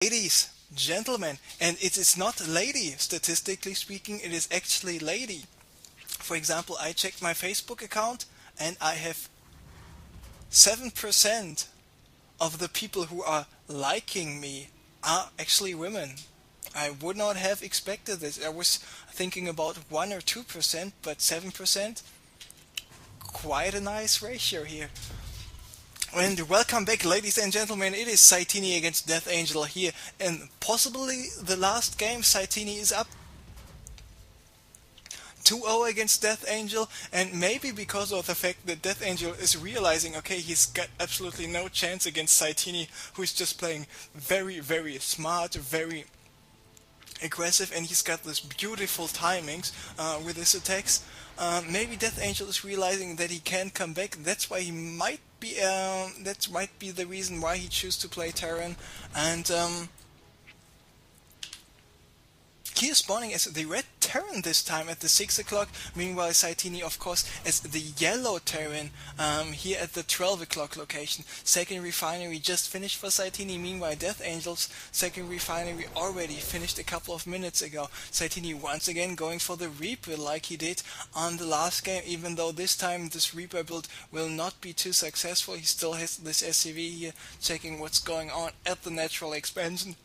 Ladies, gentlemen, and it is not lady, statistically speaking, it is actually lady. For example, I checked my Facebook account and I have 7% of the people who are liking me are actually women. I would not have expected this. I was thinking about 1 or 2%, but 7%, quite a nice ratio here. And welcome back, ladies and gentlemen. It is Satiini against DeathAngel here, and possibly the last game. Satiini is up 2-0 against DeathAngel, and maybe because of the fact that DeathAngel is realizing, okay, he's got absolutely no chance against Satiini, who's just playing very, very smart, very aggressive, and he's got this beautiful timings with his attacks. Maybe DeathAngel is realizing that he can come back. That's why he might be. That might be the reason why he chooses to play Terran. And he is spawning as the red Terran this time at the 6 o'clock. Meanwhile, Satiini, of course, as the yellow Terran here at the 12 o'clock location. Second refinery just finished for Satiini. Meanwhile, DeathAngel's second refinery already finished a couple of minutes ago. Satiini once again going for the Reaper like he did on the last game. Even though this time this Reaper build will not be too successful, he still has this SCV here, checking what's going on at the natural expansion.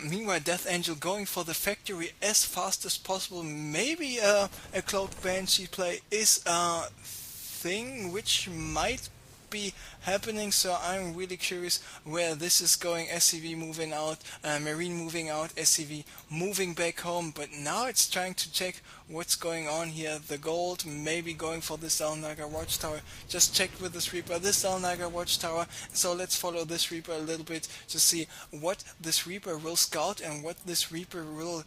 Meanwhile, DeathAngel going for the factory as fast as possible. Maybe a Cloak Banshee play is a thing which might be happening, so I'm really curious where this is going. SCV moving out, Marine moving out, SCV moving back home, but now it's trying to check what's going on here. The gold maybe going for the Zelnaga Watchtower. Just checked with this Reaper, this Zelnaga Watchtower, so let's follow this Reaper a little bit to see what this Reaper will scout and what this Reaper will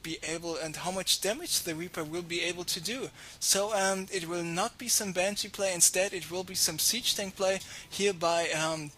be able, and how much damage the Reaper will be able to do. So it will not be some Banshee play, instead it will be some Siege Tank play here by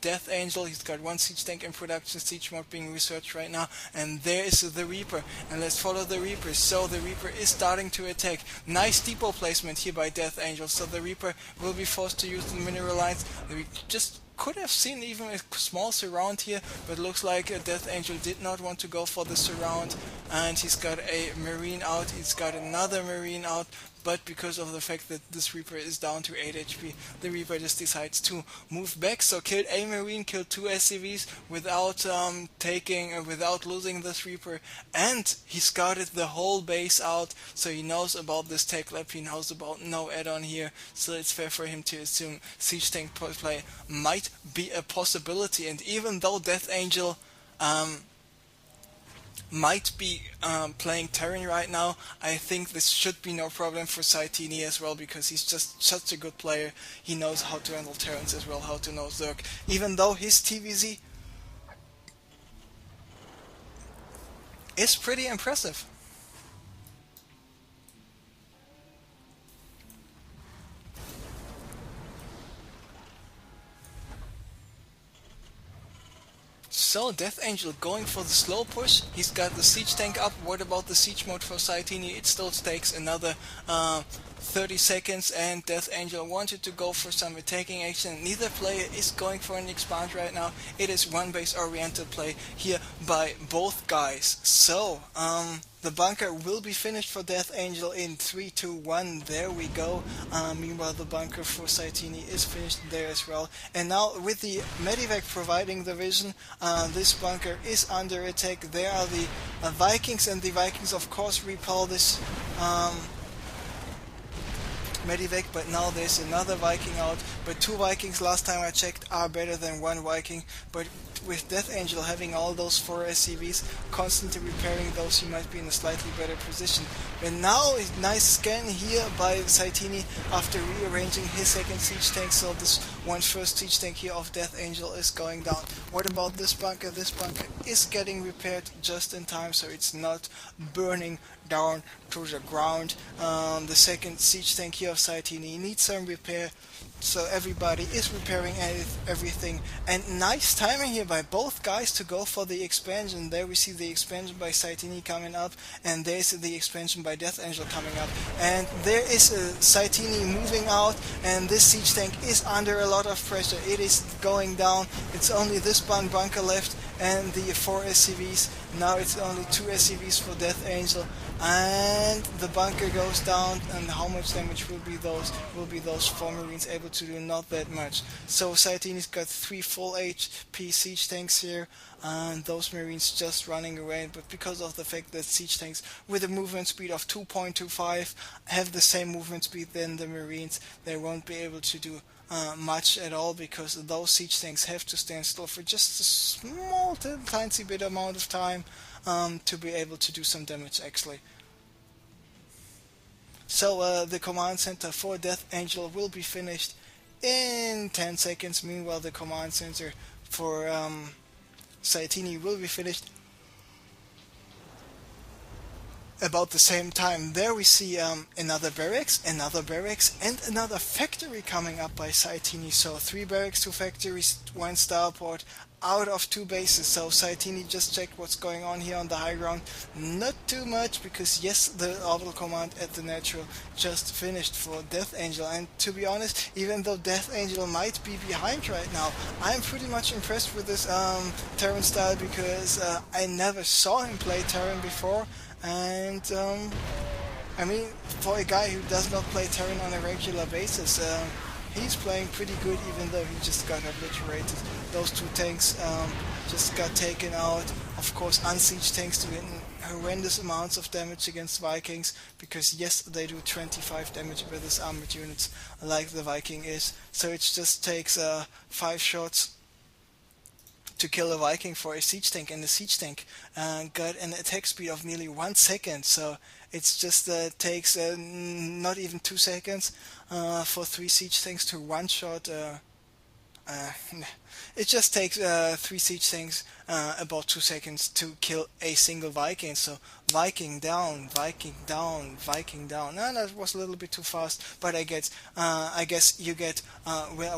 DeathAngel. He's got one Siege Tank in production, Siege Mod being researched right now, and there is the Reaper, and let's follow the Reaper. So the Reaper is starting to attack. Nice depot placement here by DeathAngel, so the Reaper will be forced to use the mineral lines. We just could have seen even a small surround here, but looks like DeathAngel did not want to go for the surround, and he's got a Marine out, he's got another Marine out, but because of the fact that this Reaper is down to 8 HP, the Reaper just decides to move back. So killed a Marine, killed 2 SCVs without without losing this Reaper, and he scouted the whole base out, so he knows about this tech lab, he knows about no add-on here, so it's fair for him to assume Siege Tank play might be a possibility. And even though DeathAngel might be playing Terran right now, I think this should be no problem for Satiini as well, because he's just such a good player. He knows how to handle Terrans as well, how to know Zerg, even though his TVZ is pretty impressive. So DeathAngel going for the slow push. He's got the Siege Tank up. What about the Siege Mode for Satiini? It still takes another 30 seconds, and DeathAngel wanted to go for some attacking action. Neither player is going for an expand right now. It is one base oriented play here by both guys. So the bunker will be finished for DeathAngel in 3, 2, 1. There we go. Meanwhile, the bunker for Satiini is finished there as well. And now with the Medivac providing the vision, this bunker is under attack. There are the Vikings, and the Vikings of course repel this Medivac, but now there's another Viking out. But 2 Vikings last time I checked are better than 1 Viking. But with DeathAngel having all those 4 SCVs, constantly repairing those, he might be in a slightly better position. And now a nice scan here by Satiini after rearranging his second Siege Tank, so this first Siege Tank here of DeathAngel is going down. What about this bunker? This bunker is getting repaired just in time, so it's not burning down to the ground. The second Siege Tank here of Satiini needs some repair. so everybody is repairing everything. And nice timing here by both guys to go for the expansion. There we see the expansion by Satiini coming up, and there's the expansion by DeathAngel coming up. And there is Satiini moving out, and this siege tank is under a lot of pressure. It is going down. It's only this bunker left and the 4 SCVs. Now it's only 2 SCVs for DeathAngel, and the bunker goes down. And how much damage will be those 4 Marines able to do? Not that much. So Satiini's got 3 full HP siege tanks here, and those Marines just running away. But because of the fact that siege tanks with a movement speed of 2.25 have the same movement speed than the Marines, they won't be able to do much at all, because those siege tanks have to stand still for just a small, tiny bit amount of time to be able to do some damage actually. So the command center for DeathAngel will be finished in 10 seconds. Meanwhile, the command center for Satiini will be finished about the same time. There we see another barracks, and another factory coming up by Satiini. So 3 barracks, 2 factories, 1 starport out of 2 bases. So Satiini just checked what's going on here on the high ground. Not too much, because yes, the orbital command at the natural just finished for DeathAngel. And to be honest, even though DeathAngel might be behind right now, I'm pretty much impressed with this Terran style, because I never saw him play Terran before. And I mean, for a guy who does not play Terran on a regular basis, he's playing pretty good, even though he just got obliterated. Those 2 tanks just got taken out. Of course, unsiege tanks do horrendous amounts of damage against Vikings, because yes, they do 25 damage with this armored units like the Viking is. So it just takes 5 shots to kill a Viking for a siege tank, and the siege tank got an attack speed of nearly 1 second. So it's just takes not even 2 seconds for 3 siege tanks to one-shot. It just takes 3 siege tanks about 2 seconds to kill a single Viking. So Viking down, Viking down, Viking down. No, that was a little bit too fast, but I guess you get where I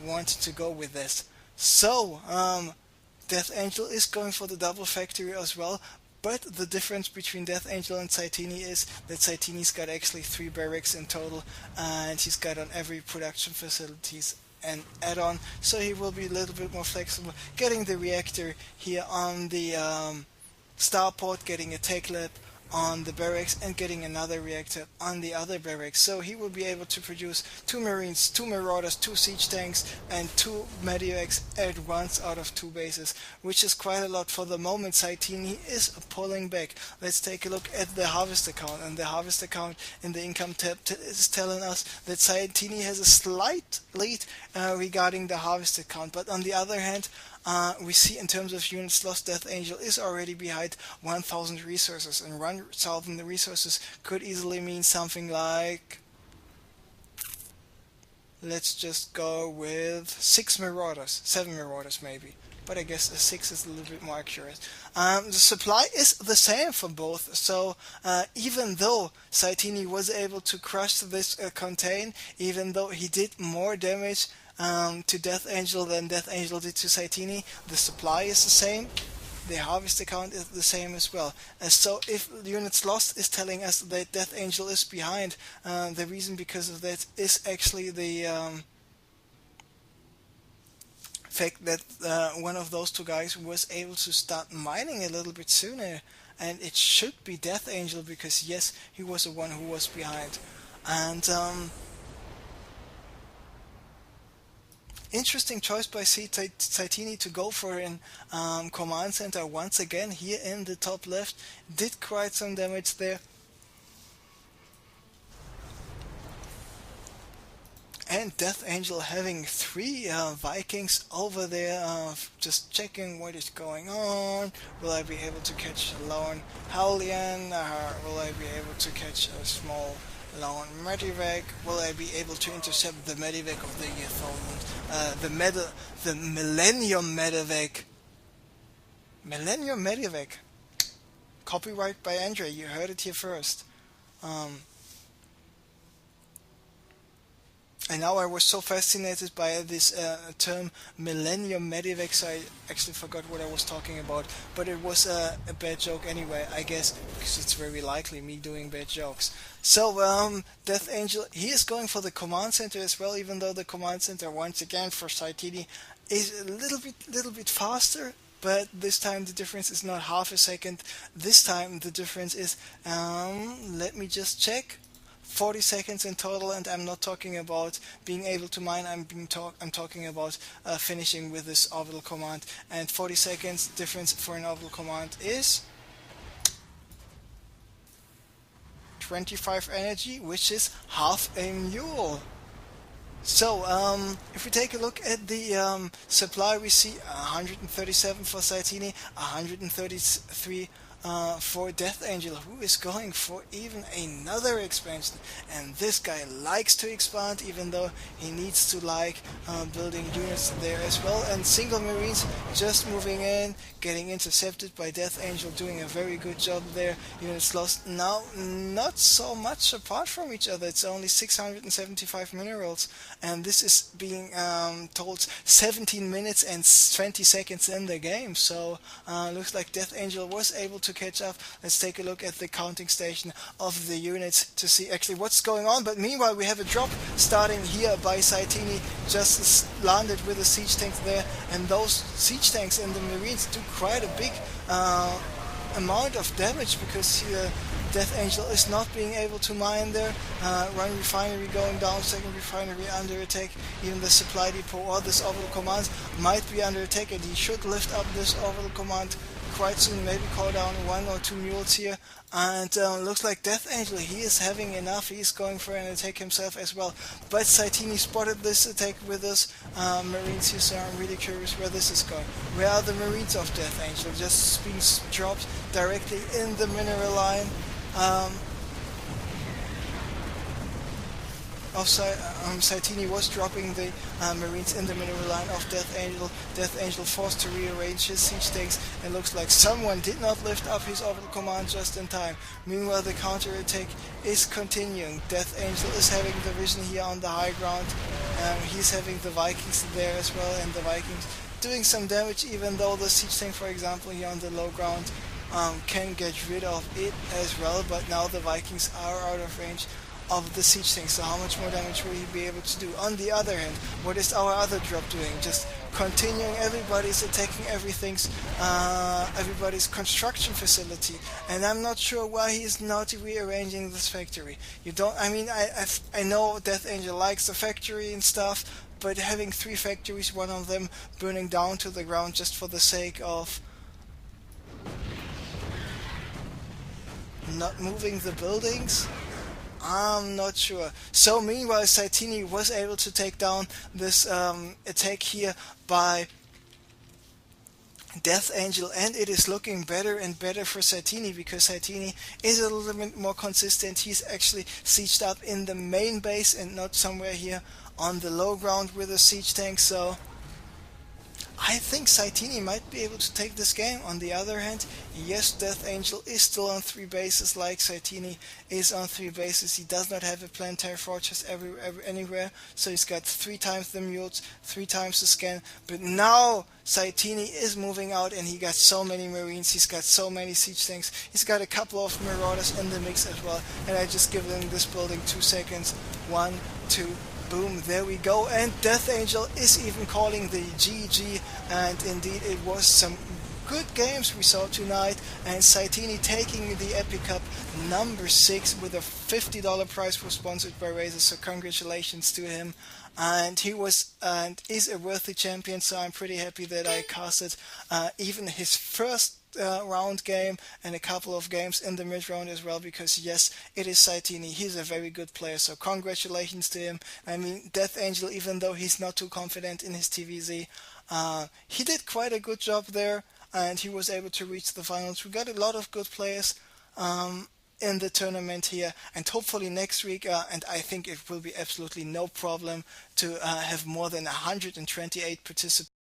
wanted to go with this. So, DeathAngel is going for the double factory as well, but the difference between DeathAngel and Satiini is that Satiini's got actually 3 barracks in total, and he's got on every production facilities an add-on, so he will be a little bit more flexible, getting the reactor here on the starport, getting a tech lab on the barracks, and getting another reactor on the other barracks. So he will be able to produce 2 Marines, 2 Marauders, 2 siege tanks, and 2 medivacs at once out of 2 bases, which is quite a lot. For the moment, Satiini is pulling back. Let's take a look at the harvest account, and the harvest account in the income tab is telling us that Satiini has a slight lead regarding the harvest account, but on the other hand, we see in terms of units lost, DeathAngel is already behind 1,000 resources, and 1,000 resources could easily mean something like, let's just go with 6 Marauders, 7 Marauders maybe, but I guess a 6 is a little bit more accurate. The supply is the same for both, so even though Satiini was able to crush this contain, even though he did more damage to DeathAngel than DeathAngel did to Satiini, the supply is the same, the harvest account is the same as well. So if units lost is telling us that DeathAngel is behind, the reason because of that is actually the fact that one of those 2 guys was able to start mining a little bit sooner, and it should be DeathAngel, because yes, he was the one who was behind. And interesting choice by Satiini to go for an command center once again here in the top left. Did quite some damage there. And DeathAngel having 3 Vikings over there, just checking what is going on. Will I be able to catch a lone Hellion? Will I be able to catch a small lone medivac? Will I be able to intercept the medivac of the year 1000? The Millennium medivac. Millennium medivac. Copyright by Andre, you heard it here first. And now I was so fascinated by this term Millennium Medivac, I actually forgot what I was talking about. But it was a bad joke anyway, I guess, because it's very likely me doing bad jokes. So, DeathAngel, he is going for the command center as well, even though the command center, once again, for Satiini, is a little bit faster. But this time the difference is not half a second. This time the difference is, let me just check. 40 seconds in total, and I'm not talking about being able to mine. I'm talking about finishing with this orbital command. And 40 seconds difference for an orbital command is 25 energy, which is half a mule. So, if we take a look at the supply, we see 137 for Satiini, 133 for DeathAngel, who is going for even another expansion. And this guy likes to expand, even though he needs to like building units there as well. And single Marines just moving in, getting intercepted by DeathAngel, doing a very good job there. Units lost now, not so much apart from each other. It's only 675 minerals, and this is being told 17 minutes and 20 seconds in the game. So looks like DeathAngel was able to catch up. Let's take a look at the counting station of the units to see actually what's going on. But meanwhile, we have a drop starting here by Satiini, just landed with a siege tank there, and those siege tanks and the Marines do quite a big amount of damage, because DeathAngel is not being able to mine there. One refinery going down, second refinery under attack. Even the supply depot or this orbital command might be under attack, and he should lift up this orbital command quite soon, maybe call down 1 or 2 mules here. And looks like DeathAngel, he is having enough. He's going for an attack himself as well. But Satiini spotted this attack with us Marines here, so I'm really curious where this is going. Where are the Marines of DeathAngel? Just being dropped directly in the mineral line. Satiini was dropping the Marines in the mineral line of DeathAngel. DeathAngel forced to rearrange his siege tanks, and looks like someone did not lift up his orbital command just in time. Meanwhile, the counter-attack is continuing. DeathAngel is having the vision here on the high ground. He's having the Vikings there as well, and the Vikings doing some damage, even though the siege tank, for example, here on the low ground can get rid of it as well. But now the Vikings are out of range of the siege tank, so how much more damage will he be able to do? On the other hand, what is our other drop doing? Just continuing. Everybody's attacking everybody's construction facility, and I'm not sure why he's not rearranging this factory. You don't, I mean, I know DeathAngel likes the factory and stuff, but having 3 factories, one of them burning down to the ground just for the sake of not moving the buildings, I'm not sure. So meanwhile, Satiini was able to take down this attack here by DeathAngel, and it is looking better and better for Satiini, because Satiini is a little bit more consistent. He's actually sieged up in the main base and not somewhere here on the low ground with a siege tank. So I think Satiini might be able to take this game. On the other hand, yes, DeathAngel is still on 3 bases like Satiini is on 3 bases. He does not have a planetary fortress anywhere, so he's got 3 times the mules, 3 times the scan. But now Satiini is moving out, and he got so many Marines, he's got so many siege tanks, he's got a couple of Marauders in the mix as well. And I just give them this building 2 seconds. 1, 2, boom, there we go. And DeathAngel is even calling the GG, and indeed it was some good games we saw tonight. And Satiini taking the Epicup number 6 with a $50 prize, was sponsored by Razer, so congratulations to him. And he was and is a worthy champion, so I'm pretty happy that I casted even his first round game and a couple of games in the mid round as well, because yes, it is Satiini. He's a very good player, so congratulations to him. I mean, DeathAngel, even though he's not too confident in his TVZ, he did quite a good job there, and he was able to reach the finals. We got a lot of good players in the tournament here, and hopefully next week, and I think it will be absolutely no problem to have more than 128 participants